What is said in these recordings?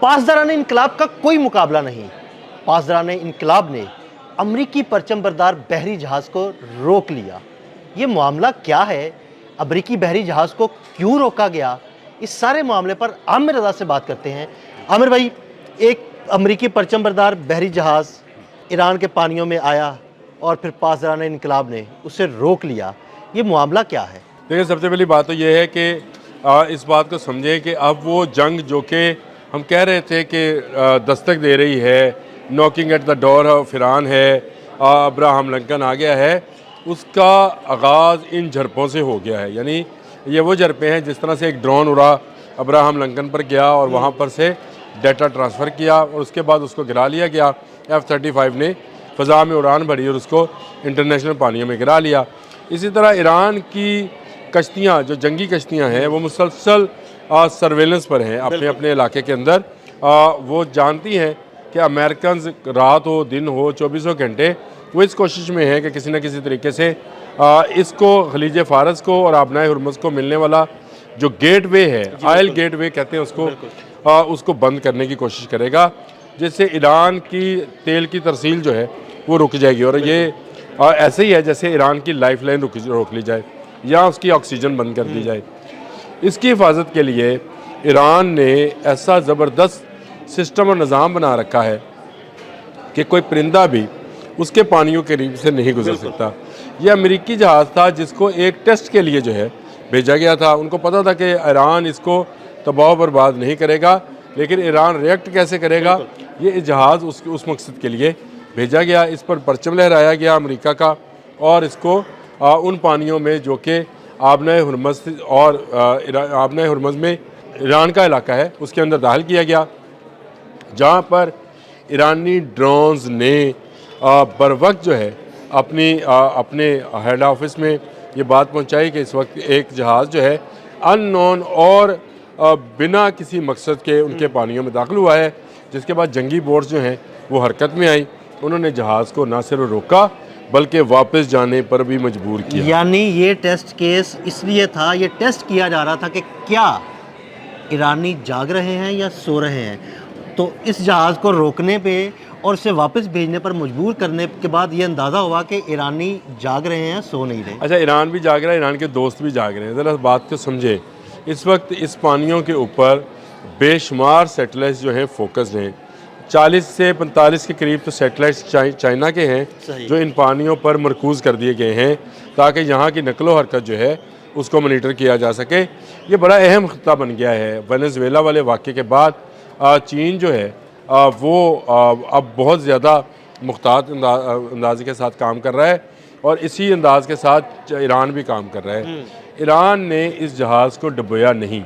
पासदारान इनकलाब का कोई मुकाबला नहीं। पासदारान इनकलाब ने अमरीकी परचम बरदार बहरी जहाज़ को रोक लिया। ये मामला क्या है, अमरीकी बहरी जहाज़ को क्यों रोका गया, इस सारे मामले पर आमिर रज़ा से बात करते हैं। आमिर भाई, एक अमरीकी परचम बरदार बहरी जहाज़ ईरान के पानियों में आया और फिर पासदारान इनकलाब ने उसे रोक लिया, ये मामला क्या है? देखिए, सबसे पहली बात तो ये है कि इस बात को समझें कि अब वो जंग जो कि हम कह रहे थे कि दस्तक दे रही है, knocking at the door of Iran है, अब्राहम लिंकन आ गया है, उसका आगाज़ इन झड़पों से हो गया है। यानी ये वो झड़पें हैं जिस तरह से एक ड्रोन उड़ा, अब्राहम लिंकन पर गया और वहाँ पर से डाटा ट्रांसफ़र किया और उसके बाद उसको गिरा लिया गया। F-35 ने फ़ज़ा में उड़ान भरी और उसको इंटरनेशनल पानियों में गिरा लिया। इसी तरह ईरान की कश्तियाँ, जो जंगी कश्तियाँ हैं, वो मुसलसल सर्वेलेंस पर हैं अपने अपने इलाके के अंदर। वो जानती हैं कि अमेरिकन रात हो दिन हो 24 घंटे वो इस कोशिश में है कि किसी न किसी तरीके से इसको खलीज फ़ारस को और आबनाए हुर्मुज़ को मिलने वाला जो गेट वे है, ऑयल गेट वे कहते हैं उसको बंद करने की कोशिश करेगा, जिससे ईरान की तेल की तरसील जो है वो रुक जाएगी। और ये ऐसे ही है जैसे ईरान की लाइफलाइन रोक ली जाए या उसकी ऑक्सीजन बंद कर दी जाए। इसकी हिफाजत के लिए ईरान ने ऐसा ज़बरदस्त सिस्टम और निज़ाम बना रखा है कि कोई परिंदा भी उसके पानियों के करीब से नहीं गुजर सकता। यह अमेरिकी जहाज़ था जिसको एक टेस्ट के लिए जो है भेजा गया था। उनको पता था कि ईरान इसको तबाह बर्बाद नहीं करेगा, लेकिन ईरान रिएक्ट कैसे करेगा, ये जहाज़ उस मकसद के लिए भेजा गया। इस पर परचम लहराया गया अमेरिका का और इसको उन पानियों में जो कि आबनाए हुर्मुज़ और आबनाए हुर्मुज़ में ईरान का इलाका है उसके अंदर दाखिल किया गया, जहाँ पर ईरानी ड्रोन्स ने बर वक्त जो है अपने हेड ऑफिस में ये बात पहुँचाई कि इस वक्त एक जहाज़ जो है अननोन और बिना किसी मकसद के उनके पानियों में दाखिल हुआ है। जिसके बाद जंगी बोट्स जो हैं वो हरकत में आई, उन्होंने जहाज़ को ना सिर्फ रोका बल्कि वापस जाने पर भी मजबूर किया। यानी ये टेस्ट केस इसलिए था, ये टेस्ट किया जा रहा था कि क्या ईरानी जाग रहे हैं या सो रहे हैं। तो इस जहाज़ को रोकने पे और उसे वापस भेजने पर मजबूर करने के बाद ये अंदाज़ा हुआ कि ईरानी जाग रहे हैं, सो नहीं रहे। अच्छा, ईरान भी जाग रहा है, ईरान के दोस्त भी जाग रहे हैं। ज़रा बात को समझे, इस वक्त इस पानियों के ऊपर बेशुमार सैटेलाइट्स जो हैं फोकस्ड हैं। 40 से 45 के करीब तो सैटेलाइट्स चाइना के हैं जो इन पानियों पर मरकूज़ कर दिए गए हैं ताकि यहाँ की नकलो हरकत जो है उसको मॉनिटर किया जा सके। ये बड़ा अहम खिता बन गया है। वेनेजुएला वाले वाक़े के बाद चीन जो है वो अब बहुत ज़्यादा मुख्तात अंदाज़े के साथ काम कर रहा है और इसी अंदाज के साथ ईरान भी काम कर रहा है। ईरान ने इस जहाज़ को डुबोया नहीं,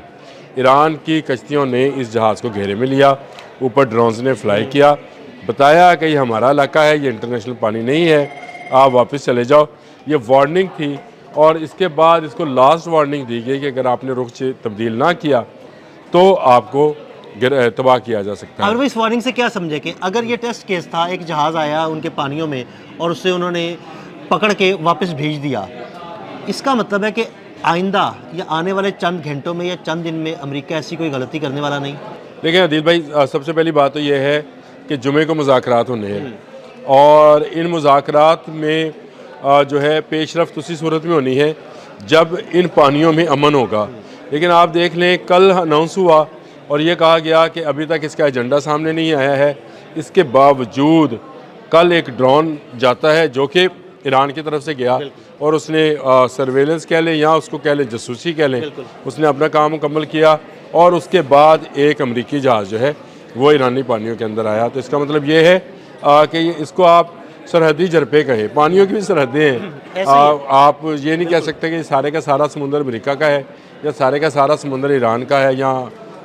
ईरान की कश्तियों ने इस जहाज़ को घेरे में लिया, ऊपर ड्रोन्स ने फ्लाई किया, बताया कि ये हमारा इलाका है, ये इंटरनेशनल पानी नहीं है, आप वापस चले जाओ। ये वार्निंग थी और इसके बाद इसको लास्ट वार्निंग दी गई कि अगर आपने रुख तब्दील ना किया तो आपको तबाह किया जा सकता है। और इस वार्निंग से क्या समझे कि अगर ये टेस्ट केस था, एक जहाज़ आया उनके पानियों में और उससे उन्होंने पकड़ के वापस भेज दिया, इसका मतलब है कि आइंदा या आने वाले चंद घंटों में या चंद दिन में अमेरिका ऐसी कोई गलती करने वाला नहीं। देखिए अदील भाई, सबसे पहली बात तो ये है कि जुमे को मुज़ाकरात होने हैं और इन मुज़ाकरात में जो है पेशरफ्त उसी सूरत में होनी है जब इन पानियों में अमन होगा। लेकिन आप देख लें, कल अनाउंस हुआ और ये कहा गया कि अभी तक इसका एजेंडा सामने नहीं आया है। इसके बावजूद कल एक ड्रोन जाता है जो कि ईरान की तरफ से गया और उसने सर्वेलेंस कह लें या उसको कह लें जासूसी कह लें, उसने अपना काम मुकम्मल किया और उसके बाद एक अमेरिकी जहाज़ जो है वो ईरानी पानियों के अंदर आया। तो इसका मतलब ये है कि इसको आप सरहदी झड़पे कहें, पानियों की भी सरहदें हैं। आप ये नहीं कह सकते कि सारे का सारा समुंदर अमेरिका का है या सारे का सारा समुंदर ईरान का है या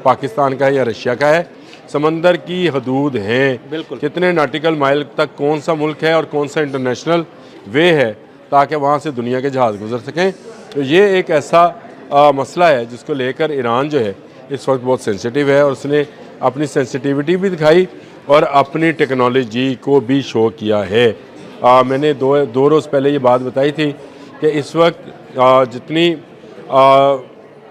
पाकिस्तान का है या रशिया का है। समंदर की हदूद हैं, कितने नाटिकल माइल तक कौन सा मुल्क है और कौन सा इंटरनेशनल वे है ताकि वहाँ से दुनिया के जहाज़ गुजर सकें। तो ये एक ऐसा मसला है जिसको लेकर ईरान जो है इस वक्त बहुत सेंसिटिव है और उसने अपनी सेंसिटिविटी भी दिखाई और अपनी टेक्नोलॉजी को भी शो किया है। मैंने दो रोज़ पहले ये बात बताई थी कि इस वक्त जितनी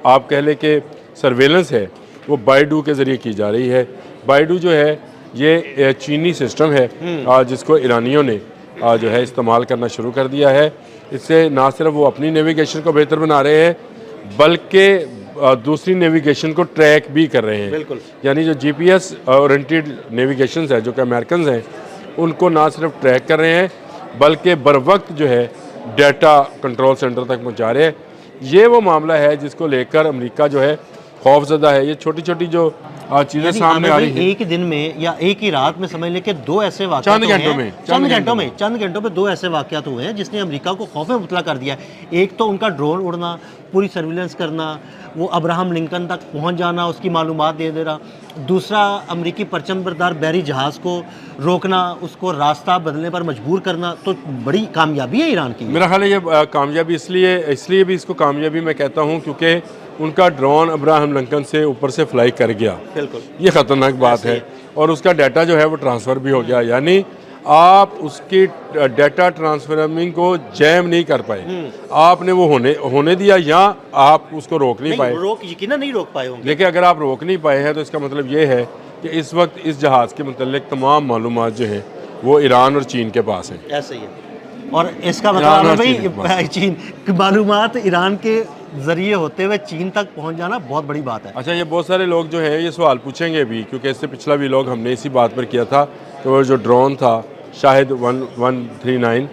आप कह लें कि सर्वेलेंस है वो बाइडू के ज़रिए की जा रही है। बाइडू जो है ये चीनी सिस्टम है जिसको ईरानियों ने जो है इस्तेमाल करना शुरू कर दिया है। इससे ना सिर्फ वो अपनी नेविगेशन को बेहतर बना रहे हैं बल्कि दूसरी नेविगेशन को ट्रैक भी कर रहे हैं। बिल्कुल। यानी जो जीपीएस ओरिएंटेड नेविगेशन है जो कि अमेरिकन हैं उनको ना सिर्फ ट्रैक कर रहे हैं बल्कि बर वक्त जो है डाटा कंट्रोल सेंटर तक पहुंचा रहे हैं। ये वो मामला है जिसको लेकर अमेरिका जो है खौफजदा है। ये छोटी छोटी जो चीज़ें सामने आ रही हैं, एक ही दिन में या एक ही रात में समझ लें कि दो ऐसे वाक़यात चंद घंटों में चंद घंटों में दो ऐसे वाक़यात हुए हैं जिसने अमेरिका को खौफ में मुबतला कर दिया है। एक तो उनका ड्रोन उड़ना, पूरी सर्विलेंस करना, वो अब्राहम लिंकन तक पहुंच जाना, उसकी मालूमात दे देना। दूसरा, अमेरिकी परचम बरदार बहरी जहाज़ को रोकना, उसको रास्ता बदलने पर मजबूर करना। तो बड़ी कामयाबी है ईरान की। मेरा ख्याल है ये कामयाबी इसलिए भी इसको कामयाबी मैं कहता हूँ क्योंकि उनका ड्रोन अब्राहम लिंकन से ऊपर से फ्लाई कर गया। बिल्कुल, ये ख़तरनाक बात है। और उसका डाटा जो है वो ट्रांसफ़र भी हो गया। यानी आप उसकी डाटा ट्रांसफरिंग को जैम नहीं कर पाए, आपने वो होने दिया या आप उसको रोक नहीं पाए। यकीनन नहीं रोक पाए होंगे। देखिए, अगर आप रोक नहीं पाए हैं तो इसका मतलब ये है कि इस वक्त इस जहाज़ के मुतल्लिक तमाम मालूमात जो हैं वो ईरान और चीन के पास हैं। ऐसे ही है। और इसका मतलब है भाई चीन मालूमात ईरान के ज़रिए होते हुए चीन तक पहुंच जाना बहुत बड़ी बात है। अच्छा, ये बहुत सारे लोग जो हैं ये सवाल पूछेंगे भी क्योंकि इससे पिछला भी लोग हमने इसी बात पर किया था कि वो जो ड्रोन था शाहिद 139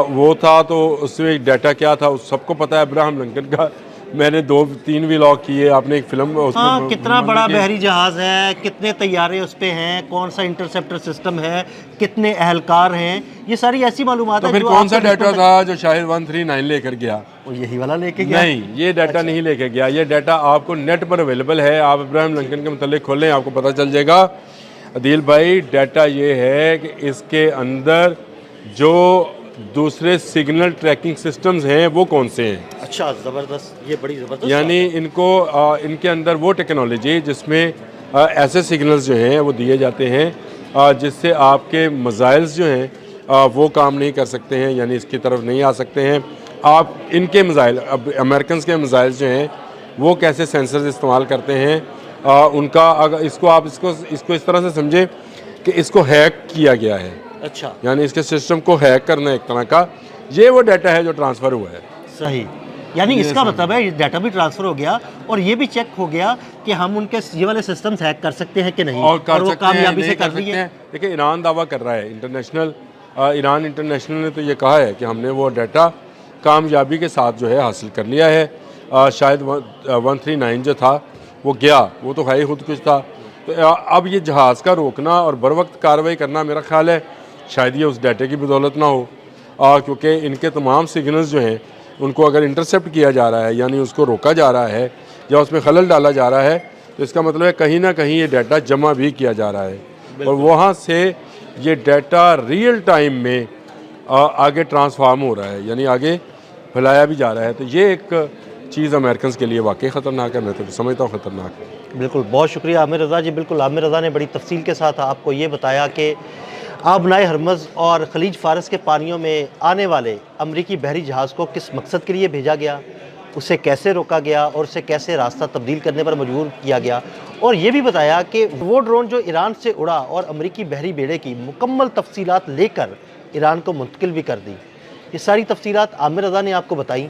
वो था, तो उसमें एक डाटा क्या था उस सबको पता है। अब्राहम लिंकन का मैंने 2-3 व्लॉग किए, आपने एक फिल्म कितना बड़ा बहरी जहाज़ है, कितने तैयारे उस पे हैं, कौन सा इंटरसेप्टर सिस्टम है, कितने अहलकार हैं, ये सारी ऐसी मालूमात है। फिर कौन सा डाटा था जो शाहिद 139 लेकर गया? यही वाला लेके गया? नहीं, ये डाटा नहीं लेके गया। ये डाटा आपको नेट पर अवेलेबल है। आप अब्राहम लिंकन के मुतालिक खोलें, आपको पता चल जाएगा। अदील भाई, डाटा ये है कि इसके अंदर जो दूसरे सिग्नल ट्रैकिंग सिस्टम्स हैं वो कौन से हैं। अच्छा, ज़बरदस्त, ये बड़ी ज़बरदस्त। यानी इनको इनके अंदर वो टेक्नोलॉजी जिसमें ऐसे सिग्नल्स जो हैं वो दिए जाते हैं जिससे आपके मिसाइल्स जो हैं वो काम नहीं कर सकते हैं, यानी इसकी तरफ नहीं आ सकते हैं। आप इनके मिसाइल, अब अमेरिकन के मिसाइल्स जो हैं वो कैसे सेंसर्स इस्तेमाल करते हैं उनका, अगर इसको इस तरह से समझें कि इसको हैक किया गया है। अच्छा, यानी इसके सिस्टम को हैक करना एक तरह का, ये वो डाटा है जो ट्रांसफ़र हुआ है। सही। यानी इसका मतलब है डाटा भी ट्रांसफ़र हो गया और ये भी चेक हो गया कि हम उनके ये वाले सिस्टम्स हैक कर सकते हैं कि नहीं, और वो कामयाबी से कर रही है। देखिए, ईरान दावा कर रहा है, ईरान इंटरनेशनल ने तो ये कहा है कि हमने वो डाटा कामयाबी के साथ जो है हासिल कर लिया है। शायद 139 जो था वो गया, वो तो है ही खुद कुछ था। तो अब ये जहाज़ का रोकना और बर वक्त कार्रवाई करना मेरा ख्याल है शायद ये उस डाटे की बदौलत ना हो, क्योंकि इनके तमाम सिग्नल्स जो हैं उनको अगर इंटरसेप्ट किया जा रहा है, यानी उसको रोका जा रहा है या उसमें खलल डाला जा रहा है, तो इसका मतलब है कहीं ना कहीं ये डाटा जमा भी किया जा रहा है और वहाँ से ये डाटा रियल टाइम में आगे ट्रांसफार्म हो रहा है, यानी आगे फैलाया भी जा रहा है। तो ये एक चीज़ अमेरिकन के लिए वाकई ख़तरनाक है, मैं तो समझता हूँ ख़तरनाक है। बिल्कुल, बहुत शुक्रिया आमिर रज़ा जी। बिल्कुल, आमिर रज़ा ने बड़ी तफसील के साथ आपको ये बताया कि आबनाए हरमज़ और खलीज फ़ारस के पानियों में आने वाले अमरीकी बहरी जहाज़ को किस मकसद के लिए भेजा गया, उसे कैसे रोका गया और उसे कैसे रास्ता तब्दील करने पर मजबूर किया गया। और ये भी बताया कि वो ड्रोन जो ईरान से उड़ा और अमरीकी बहरी बेड़े की मुकम्मल तफसीलात लेकर ईरान को मुंतकिल भी कर दी। ये सारी तफसीलात आमिर रज़ा ने आपको बताई।